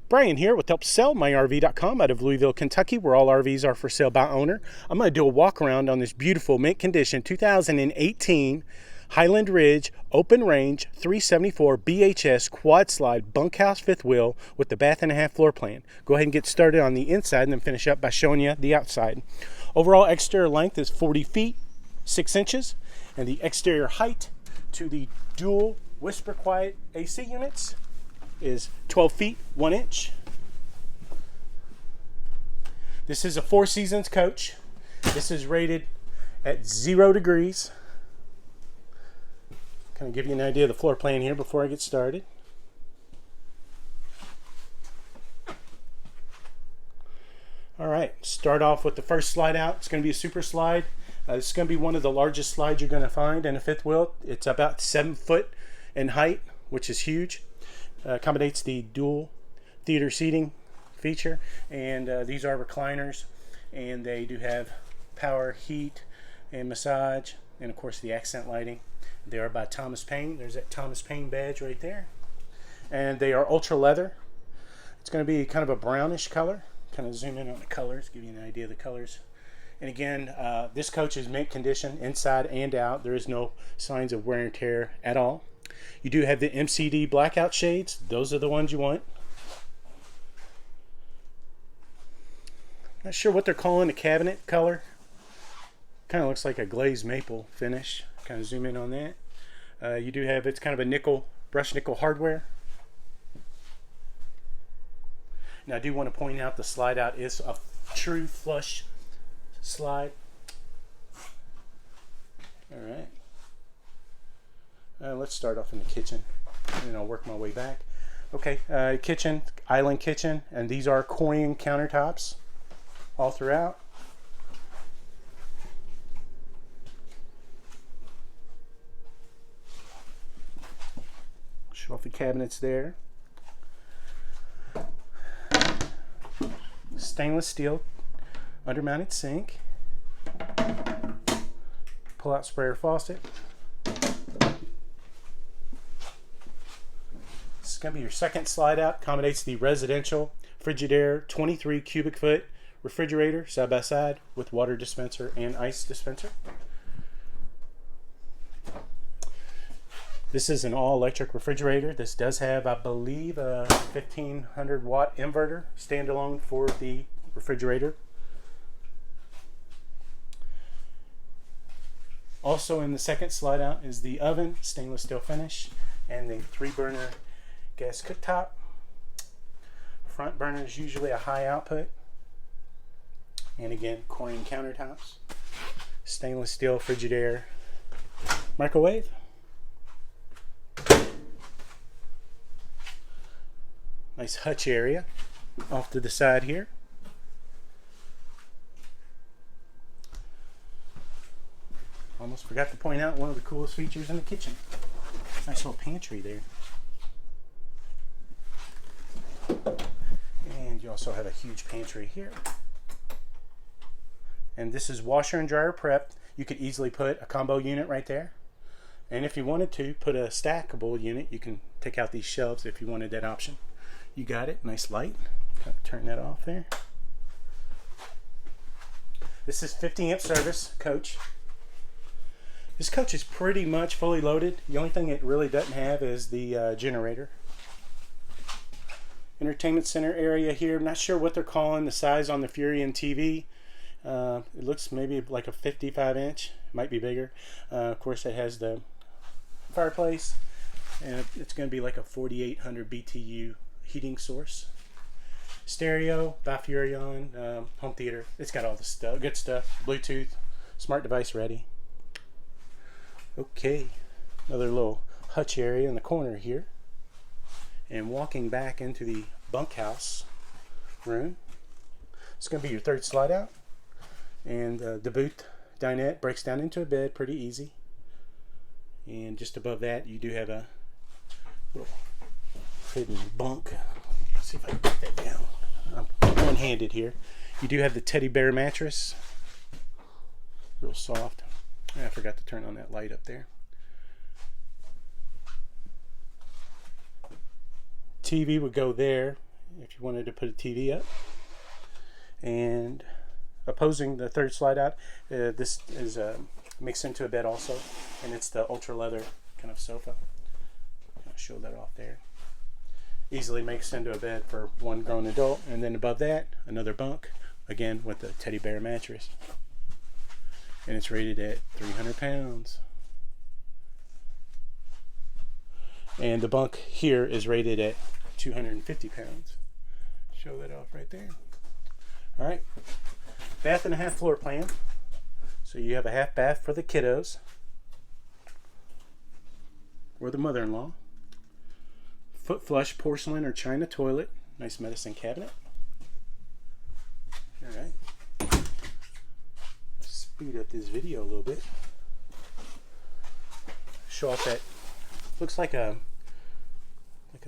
Brian here with HelpSellMyRV.com out of Louisville, Kentucky, where all RVs are for sale by owner. I'm going to do a walk around on this beautiful mint condition 2018 Highland Ridge Open Range 374 BHS quad slide bunkhouse fifth wheel with the bath and a half floor plan. Go ahead and get started on the inside and then finish up by showing you the outside. Overall exterior length is 40 feet 6 inches, and the exterior height to the dual whisper quiet AC units is 12 feet 1 inch. This is a Four Seasons coach. This is rated at 0 degrees. Kind of give you an idea of the floor plan here before I get started. All right, start off with the first slide out. It's going to be a super slide. It's going to be one of the largest slides you're going to find in a fifth wheel. It's about 7 foot in height, which is huge. Accommodates the dual theater seating feature, and these are recliners, and they do have power, heat, and massage, and of course the accent lighting. They are by Thomas Paine. There's that Thomas Paine badge right there, and they are ultra leather. It's going to be kind of a brownish color. Kind of zoom in on the colors, give you an idea of the colors. And again, this coach is mint condition inside and out. There is no signs of wear and tear at all. You do have the MCD blackout shades. Those are the ones you want. Not sure what they're calling the cabinet color. Kind of looks like a glazed maple finish. Kind of zoom in on that. You do have, it's kind of a nickel, brushed nickel hardware. Now I do want to point out the slide out is a true flush slide. All right. Let's start off in the kitchen, and then I'll work my way back. Okay, kitchen, island kitchen, and these are Corian countertops all throughout. Show off the cabinets there. Stainless steel undermounted sink. Pull out sprayer faucet. This is going to be your second slide out. Accommodates the residential Frigidaire 23 cubic foot refrigerator side by side with water dispenser and ice dispenser. This is an all electric refrigerator. This does have, I believe, a 1500 watt inverter standalone for the refrigerator. Also in the second slide out is the oven, stainless steel finish, and the 3-burner gas cooktop. Front burner is usually a high output. And again, Corian countertops. Stainless steel Frigidaire microwave. Nice hutch area off to the side here. Almost forgot to point out one of the coolest features in the kitchen. Nice little pantry there. And you also have a huge pantry here. And this is washer and dryer prep. You could easily put a combo unit right there. And if you wanted to put a stackable unit, you can take out these shelves if you wanted that option. You got it. Nice light. Turn that off there. This is 50 amp service coach. This coach is pretty much fully loaded. The only thing it really doesn't have is the generator. Entertainment center area here. I'm not sure what they're calling the size on the Furion TV. It looks maybe like a 55 inch. Might be bigger. Of course, it has the fireplace, and it's going to be like a 4800 BTU heating source. Stereo by Furion, home theater. It's got all the stuff, good stuff. Bluetooth, smart device ready. Okay, another little hutch area in the corner here. And walking back into the bunkhouse room. It's going to be your third slide out. And the booth dinette breaks down into a bed pretty easy. And just above that, you do have a little hidden bunk. Let's see if I can get that down. I'm one-handed here. You do have the teddy bear mattress. Real soft. I forgot to turn on that light up there. TV would go there. if you wanted to put a TV up. And opposing the third slide out, this is mixed into a bed also, and it's the ultra leather kind of sofa. I'll show that off there. Easily makes into a bed for one grown adult, and then above that, another bunk, again with the teddy bear mattress. And it's rated at 300 pounds. And the bunk here is rated at 250 pounds. Show that off right there. All right, bath and a half floor plan. So you have a half bath for the kiddos or the mother-in-law. Foot flush porcelain or china toilet. Nice medicine cabinet. All right. Speed up this video a little bit. Show off that. Looks like a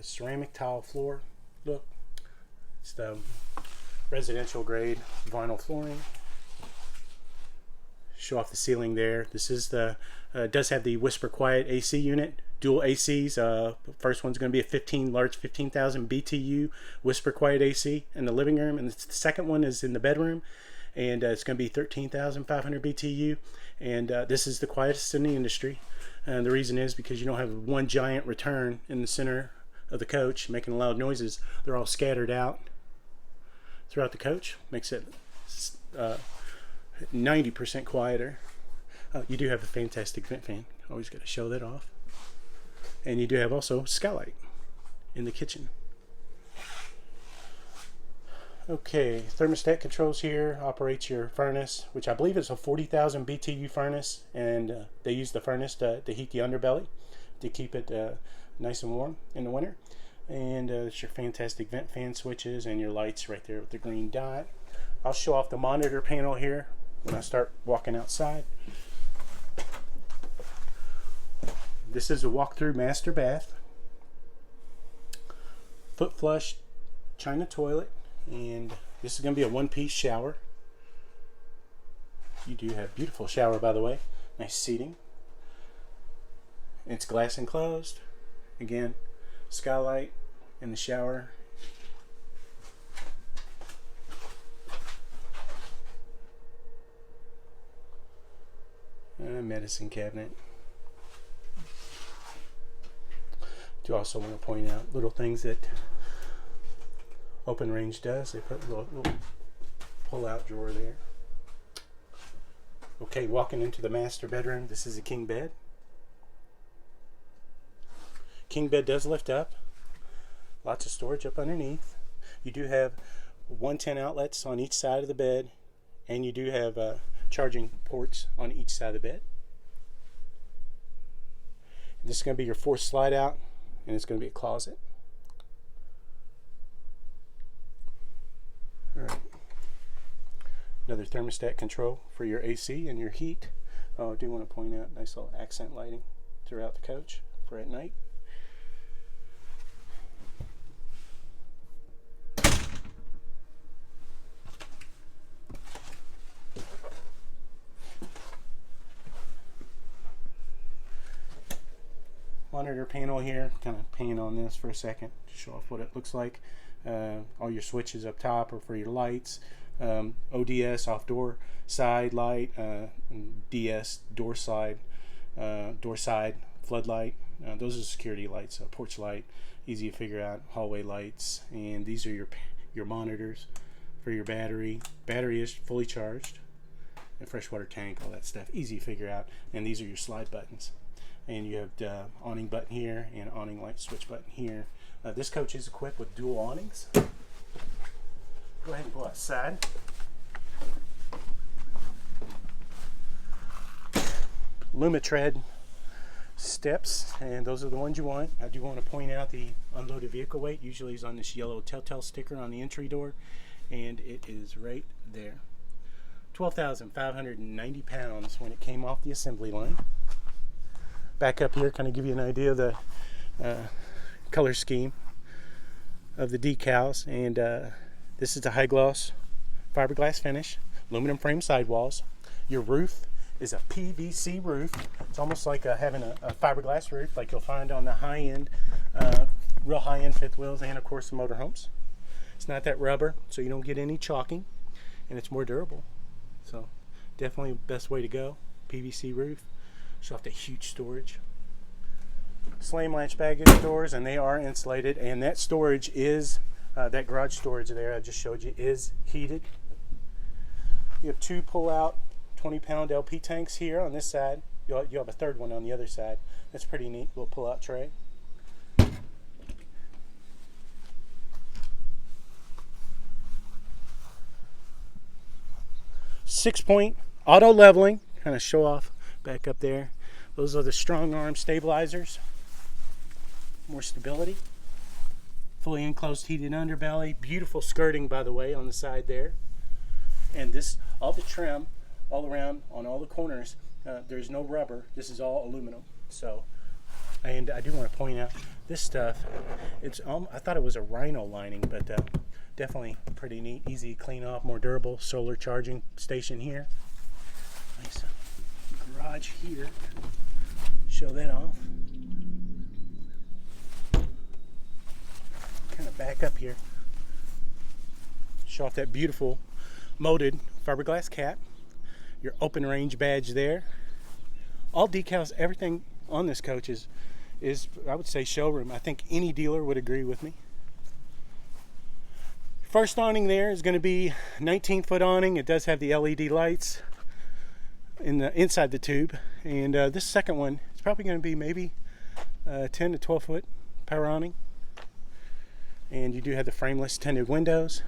ceramic tile floor. Look, it's the residential grade vinyl flooring. Show off the ceiling there. This is the does have the Whisper Quiet AC unit, dual ACs. First one's going to be a large 15,000 BTU Whisper Quiet AC in the living room, and the second one is in the bedroom, and it's going to be 13,500 BTU. And this is the quietest in the industry. And the reason is because you don't have one giant return in the center of the coach making loud noises. They're all scattered out throughout the coach. Makes it 90% quieter. You do have a fantastic vent fan. Always got to show that off. And you do have also skylight in the kitchen. Okay, thermostat controls here. Operates your furnace, which I believe is a 40,000 BTU furnace, and they use the furnace to heat the underbelly to keep it nice and warm in the winter. And it's your fantastic vent fan switches and your lights right there with the green dot. I'll show off the monitor panel here when I start walking outside. This is a walk-through master bath. Foot flush china toilet, and this is going to be a one-piece shower. You do have beautiful shower, by the way. Nice seating. It's glass enclosed. Again, skylight in the shower. And a medicine cabinet. Do also want to point out little things that Open Range does. They put a little pull-out drawer there. Okay, walking into the master bedroom. This is a king bed. King bed does lift up. Lots of storage up underneath. You do have 110 outlets on each side of the bed, and you do have charging ports on each side of the bed. And this is going to be your fourth slide out, and it's going to be a closet. All right. Another thermostat control for your AC and your heat. I do want to point out nice little accent lighting throughout the coach for at night. Monitor panel here, kind of pan on this for a second to show off what it looks like. All your switches up top are for your lights. ODS off door side light, DS door side floodlight. Those are security lights. Porch light, easy to figure out. Hallway lights, and these are your monitors for your battery. Battery is fully charged. And freshwater tank, all that stuff, easy to figure out. And these are your slide buttons. And you have the awning button here and awning light switch button here. This coach is equipped with dual awnings. Go ahead and go outside. Lumitread steps, and those are the ones you want. I do want to point out the unloaded vehicle weight usually is on this yellow telltale sticker on the entry door, and it is right there. 12,590 pounds when it came off the assembly line. Back up here, kind of give you an idea of the color scheme of the decals, and this is a high gloss fiberglass finish, aluminum frame sidewalls. Your roof is a PVC roof. It's almost like having a fiberglass roof like you'll find on the high-end, real high-end fifth wheels and of course the motorhomes. It's not that rubber, so you don't get any chalking, and it's more durable. So definitely the best way to go. PVC roof. Show off the huge storage. Slam latch baggage doors, and they are insulated, and that storage is that garage storage there I just showed you is heated. You have 2 pull-out 20-pound LP tanks here on this side. You'll have a third one on the other side. That's pretty neat, little pull-out tray. 6-point auto leveling, kind of show off back up there. Those are the strong arm stabilizers. More stability. Fully enclosed heated underbelly. Beautiful skirting, by the way, on the side there. And this, all the trim all around on all the corners, there's no rubber. This is all aluminum. So, and I do want to point out this stuff, it's I thought it was a rhino lining, but definitely pretty neat, easy to clean off, more durable. Solar charging station here. Nice garage heater. Show that off. Kind of back up here. Show off that beautiful molded fiberglass cap. Your open range badge there. All decals, everything on this coach is I would say showroom. I think any dealer would agree with me. First awning there is going to be 19-foot awning. It does have the LED lights in the inside the tube, and this second one is probably going to be maybe 10 to 12 foot power awning. And you do have the frameless tinted windows.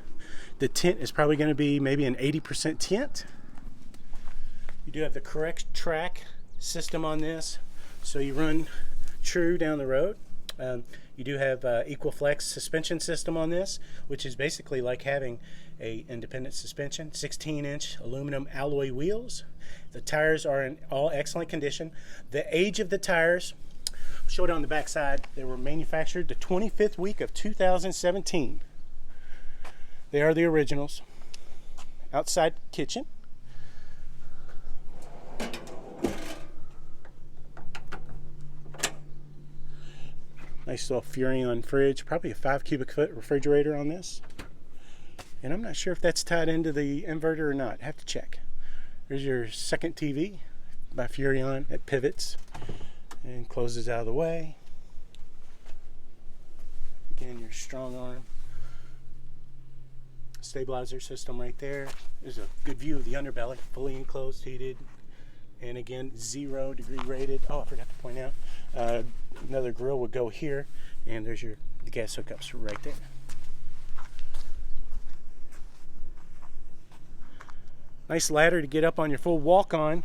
The tint is probably going to be maybe an 80% tint. You do have the correct track system on this, so you run true down the road. You do have equal flex suspension system on this, which is basically like having a independent suspension. 16-inch aluminum alloy wheels. The tires are in all excellent condition. The age of the tires, I'll show it on the back side. They were manufactured the 25th week of 2017. They are the originals. Outside kitchen. Nice little Furrion fridge, probably a 5 cubic foot refrigerator on this. And I'm not sure if that's tied into the inverter or not. Have to check. There's your second TV by Furrion. It pivots and closes out of the way. Again, your strong arm stabilizer system right there. There's a good view of the underbelly, fully enclosed, heated, and again 0 degree rated. Oh, I forgot to point out, another grill would go here, and there's the gas hookups right there. Nice ladder to get up on your full walk-on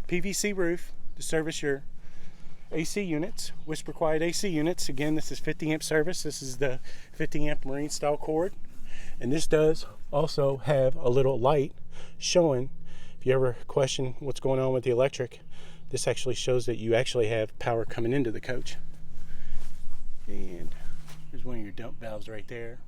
PVC roof to service your AC units, whisper quiet AC units. Again, this is 50 amp service. This is the 50 amp marine style cord, and this does also have a little light showing. If you ever question what's going on with the electric, this actually shows that you actually have power coming into the coach. And there's one of your dump valves right there.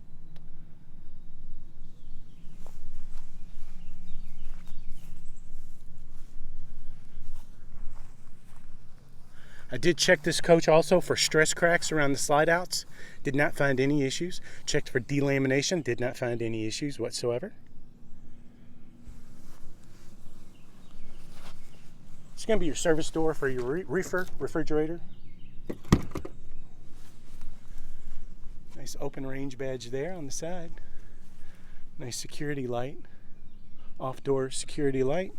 I did check this coach also for stress cracks around the slide outs. Did not find any issues. Checked for delamination. Did not find any issues whatsoever. It's going to be your service door for your reefer refrigerator. Nice open range badge there on the side. Nice security light. Off door security light.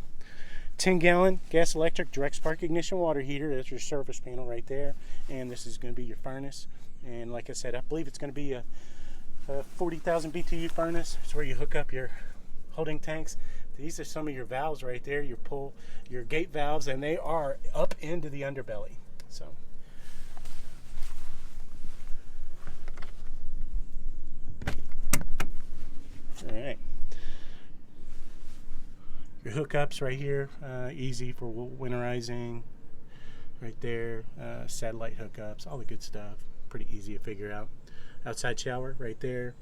10-gallon gas electric direct spark ignition water heater. That's your service panel right there. And this is going to be your furnace. And like I said, I believe it's going to be a 40,000 BTU furnace. It's where you hook up your holding tanks. These are some of your valves right there, your gate valves, and they are up into the underbelly. So, all right. Your hookups right here, easy for winterizing. Right there, satellite hookups, all the good stuff. Pretty easy to figure out. Outside shower right there,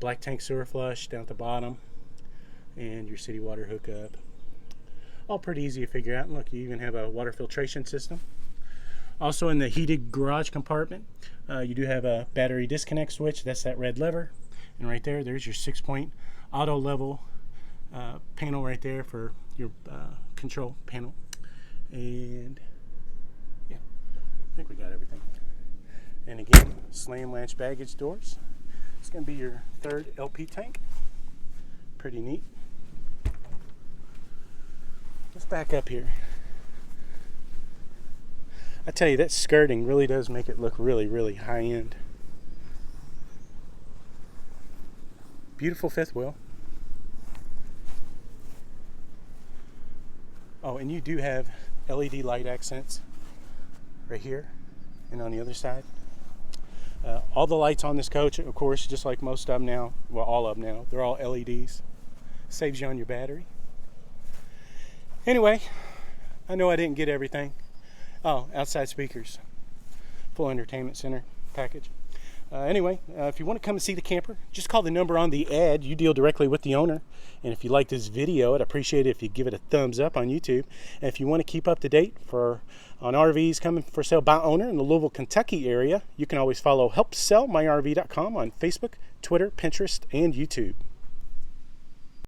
black tank sewer flush down at the bottom. And your city water hookup. All pretty easy to figure out. And look, you even have a water filtration system. Also in the heated garage compartment, you do have a battery disconnect switch. That's that red lever. And right there, there's your 6-point auto level panel right there for your control panel. And yeah, I think we got everything. And again, slam latch baggage doors. It's going to be your third LP tank. Pretty neat. Let's back up here. I tell you, that skirting really does make it look really, really high end. Beautiful fifth wheel. Oh, and you do have LED light accents right here and on the other side. All the lights on this coach, of course, just like most of them now, well, all of them now, they're all LEDs. Saves you on your battery. Anyway, I know I didn't get everything. Oh, outside speakers. Full entertainment center package. Anyway, if you want to come and see the camper, just call the number on the ad. You deal directly with the owner. And if you like this video, I'd appreciate it if you give it a thumbs up on YouTube. And if you want to keep up to date on RVs coming for sale by owner in the Louisville, Kentucky area, you can always follow HelpSellMyRV.com on Facebook, Twitter, Pinterest, and YouTube.